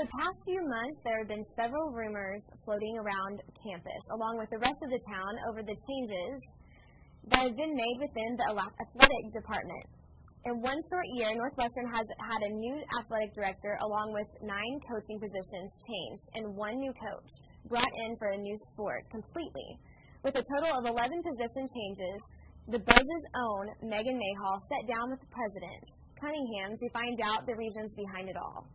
the past few months, there have been several rumors floating around campus, along with the rest of the town, over the changes that have been made within the athletic department. In one short year, Northwestern has had a new athletic director, along with 9 coaching positions changed, and 1 new coach brought in for a new sport completely. With a total of 11 position changes, the Buzz's own Magon Mayhall sat down with the president, Cunningham, to find out the reasons behind it all.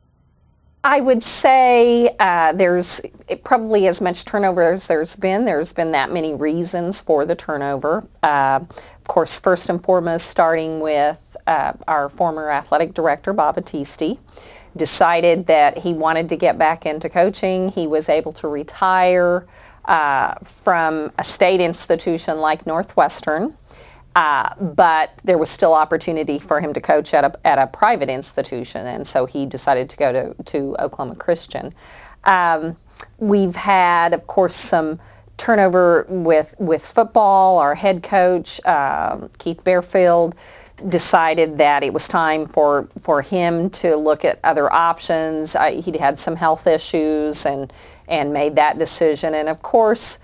I would say there's probably as much turnover as there's been that many reasons for the turnover. Of course, first and foremost, starting with our former athletic director, Bob Battisti, decided that he wanted to get back into coaching. He was able to retire from a state institution like Northwestern. But there was still opportunity for him to coach at a private institution, and so he decided to go to Oklahoma Christian. We've had, of course, some turnover with football. Our head coach, Keith Bearfield, decided that it was time for him to look at other options. He'd had some health issues and made that decision. And of course,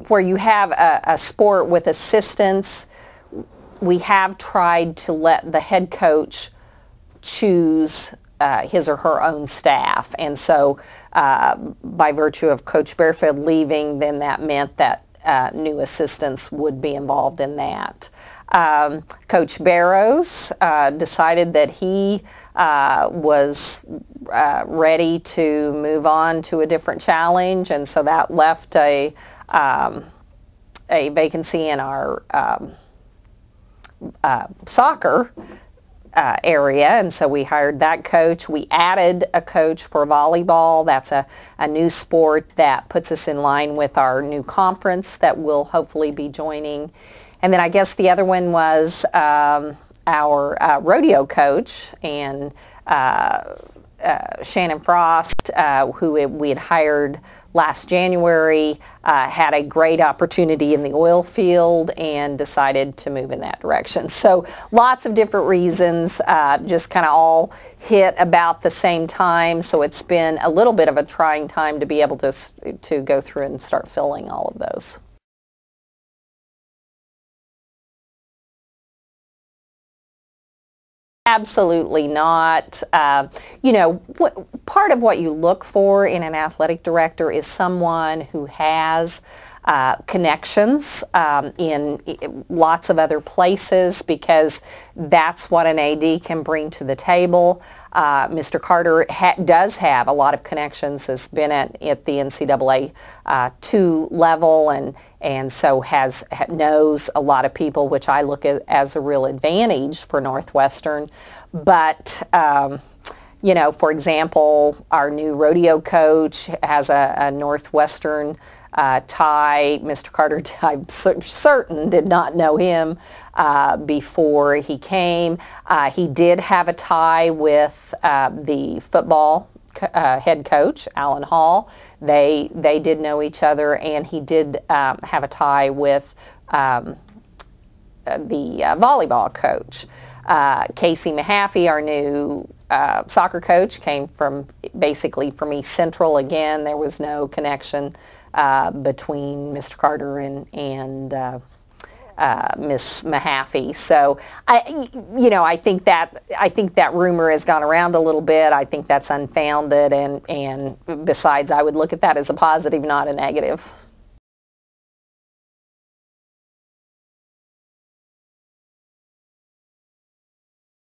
where you have a sport with assistants, we have tried to let the head coach choose his or her own staff. And so by virtue of Coach Bearfield leaving, then that meant that new assistants would be involved in that. Coach Barrows decided that he was ready to move on to a different challenge, and so that left a vacancy in our soccer area, and so we hired that coach. We added a coach for volleyball. That's a new sport that puts us in line with our new conference that we'll hopefully be joining. And then I guess the other one was our rodeo coach, and Shannon Frost, who we had hired last January, had a great opportunity in the oil field and decided to move in that direction. So lots of different reasons, just kind of all hit about the same time. So it's been a little bit of a trying time to be able to go through and start filling all of those. Absolutely not. You know, part of what you look for in an athletic director is someone who has connections in lots of other places, because that's what an AD can bring to the table. Mr. Carter does have a lot of connections, has been at the NCAA 2 level, and so knows a lot of people, which I look at as a real advantage for Northwestern. But you know, for example, our new rodeo coach has a Northwestern tie. Mr. Carter, I'm certain, did not know him before he came. He did have a tie with the football head coach, Alan Hall. They did know each other, and he did have a tie with the volleyball coach. Casey Mahaffey, our new soccer coach, came basically from East Central. Again, there was no connection between Mr. Carter and Miss Mahaffey. So I think that rumor has gone around a little bit. I think that's unfounded, and besides, I would look at that as a positive, not a negative.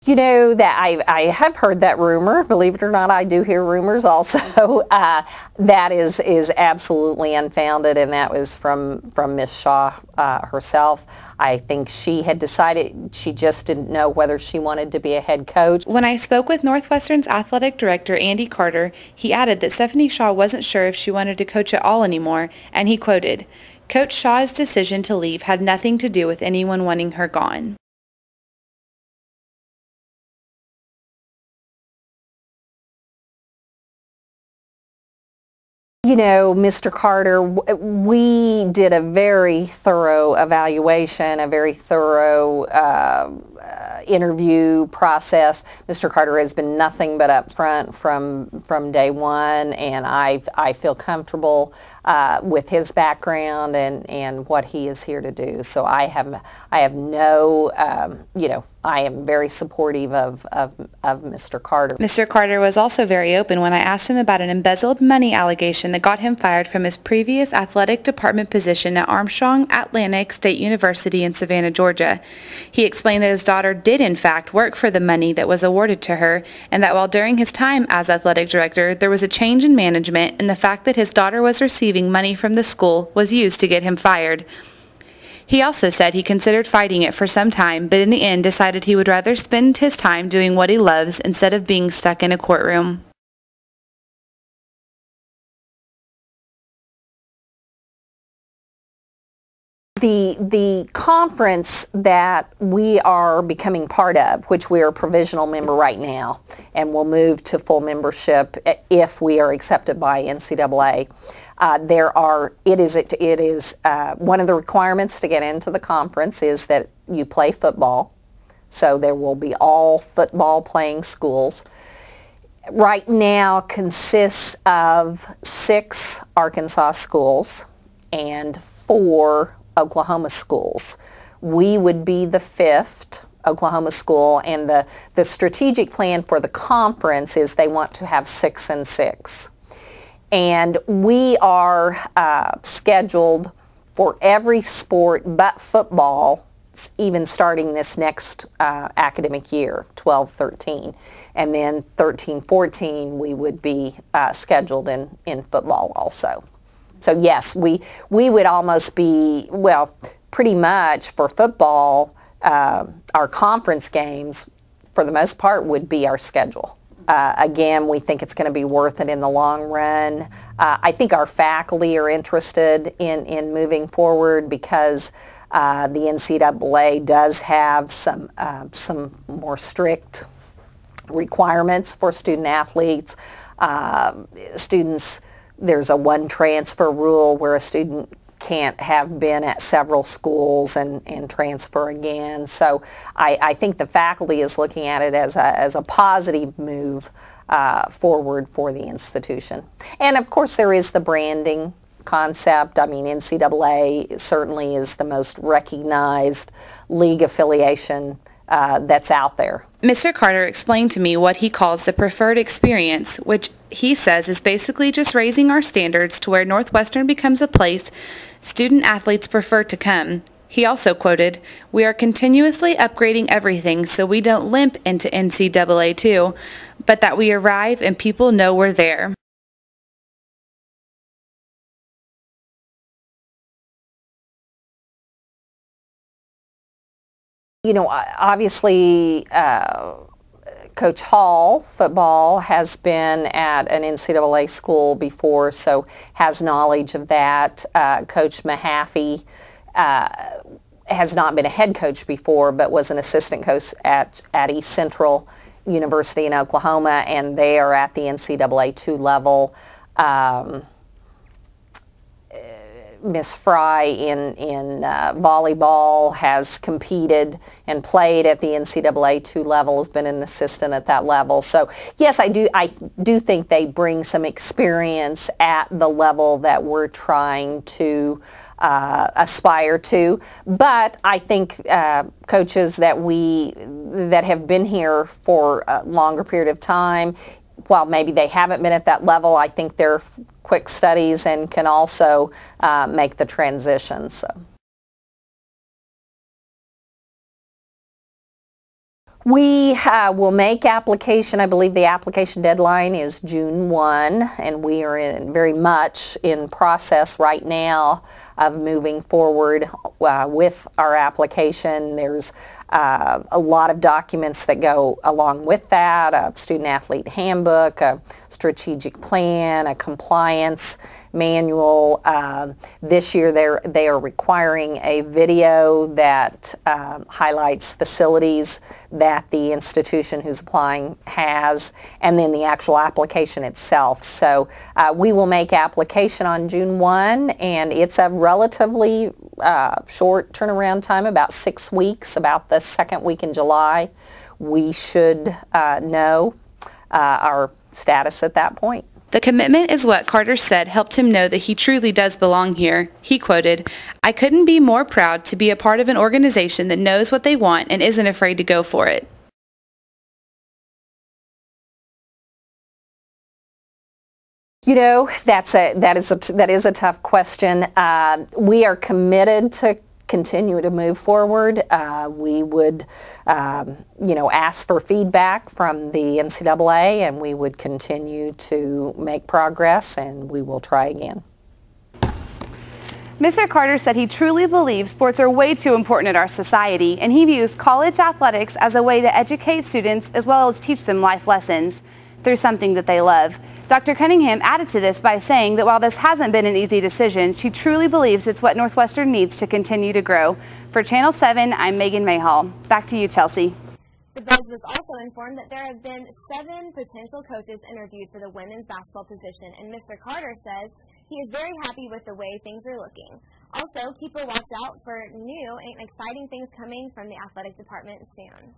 You know, that I have heard that rumor. Believe it or not, I do hear rumors also. That is absolutely unfounded, and that was from Miss Shaw herself. I think she had decided she just didn't know whether she wanted to be a head coach. When I spoke with Northwestern's athletic director, Andy Carter, he added that Stephanie Shaw wasn't sure if she wanted to coach at all anymore, and he quoted, "Coach Shaw's decision to leave had nothing to do with anyone wanting her gone." You know, Mr. Carter, we did a very thorough evaluation, a very thorough interview process. Mr. Carter has been nothing but upfront from day one, and I feel comfortable with his background and what he is here to do. So I have no, I am very supportive of Mr. Carter. Mr. Carter was also very open when I asked him about an embezzled money allegation that got him fired from his previous athletic department position at Armstrong Atlantic State University in Savannah, Georgia. He explained that his daughter did in fact work for the money that was awarded to her, and that while during his time as athletic director there was a change in management, and the fact that his daughter was receiving money from the school was used to get him fired. He also said he considered fighting it for some time, but in the end decided he would rather spend his time doing what he loves instead of being stuck in a courtroom. The conference that we are becoming part of, which we are a provisional member right now, and will move to full membership if we are accepted by NCAA. It is one of the requirements to get into the conference is that you play football. So there will be all football playing schools. Right now consists of 6 Arkansas schools and 4 Oklahoma schools. We would be the 5th Oklahoma school, and the strategic plan for the conference is they want to have 6 and 6. And we are scheduled for every sport but football, even starting this next academic year, 12-13. And then 13-14 we would be scheduled in football also. So yes, we would almost be, well, pretty much for football, our conference games, for the most part, would be our schedule. Again, we think it's going to be worth it in the long run. I think our faculty are interested in moving forward because the NCAA does have some more strict requirements for student athletes. There's a one transfer rule where a student can't have been at several schools and transfer again. So I think the faculty is looking at it as a positive move forward for the institution. And of course there is the branding concept. I mean, NCAA certainly is the most recognized league affiliation that's out there. Mr. Carter explained to me what he calls the preferred experience, which he says is basically just raising our standards to where Northwestern becomes a place student athletes prefer to come. He also quoted, "We are continuously upgrading everything so we don't limp into NCAA too, but that we arrive and people know we're there." You know, obviously, Coach Hall, football, has been at an NCAA school before, so has knowledge of that. Coach Mahaffey has not been a head coach before, but was an assistant coach at East Central University in Oklahoma, and they are at the NCAA 2 level. Miss Fry in volleyball has competed and played at the NCAA 2 level, has been an assistant at that level. So yes, I do think they bring some experience at the level that we're trying to aspire to. But I think coaches that have been here for a longer period of time, while maybe they haven't been at that level, I think they're quick studies and can also make the transition. So. We will make application. I believe the application deadline is June 1, and we are very much in process right now of moving forward with our application. There's a lot of documents that go along with that, a student athlete handbook, a strategic plan, a compliance manual. This year they are requiring a video that highlights facilities that the institution who's applying has, and then the actual application itself. So we will make application on June 1, and it's a relatively short turnaround time, about 6 weeks, about the second week in July. We should know our status at that point. The commitment is what Carter said helped him know that he truly does belong here. He quoted, "I couldn't be more proud to be a part of an organization that knows what they want and isn't afraid to go for it." You know, that is a tough question. We are committed to continue to move forward. We would, ask for feedback from the NCAA, and we would continue to make progress, and we will try again. Mr. Carter said he truly believes sports are way too important in our society, and he views college athletics as a way to educate students as well as teach them life lessons through something that they love. Dr. Cunningham added to this by saying that while this hasn't been an easy decision, she truly believes it's what Northwestern needs to continue to grow. For Channel 7, I'm Magon Mayhall. Back to you, Chelsea. The Buzz was also informed that there have been 7 potential coaches interviewed for the women's basketball position, and Mr. Carter says he is very happy with the way things are looking. Also, keep a watch out for new and exciting things coming from the athletic department soon.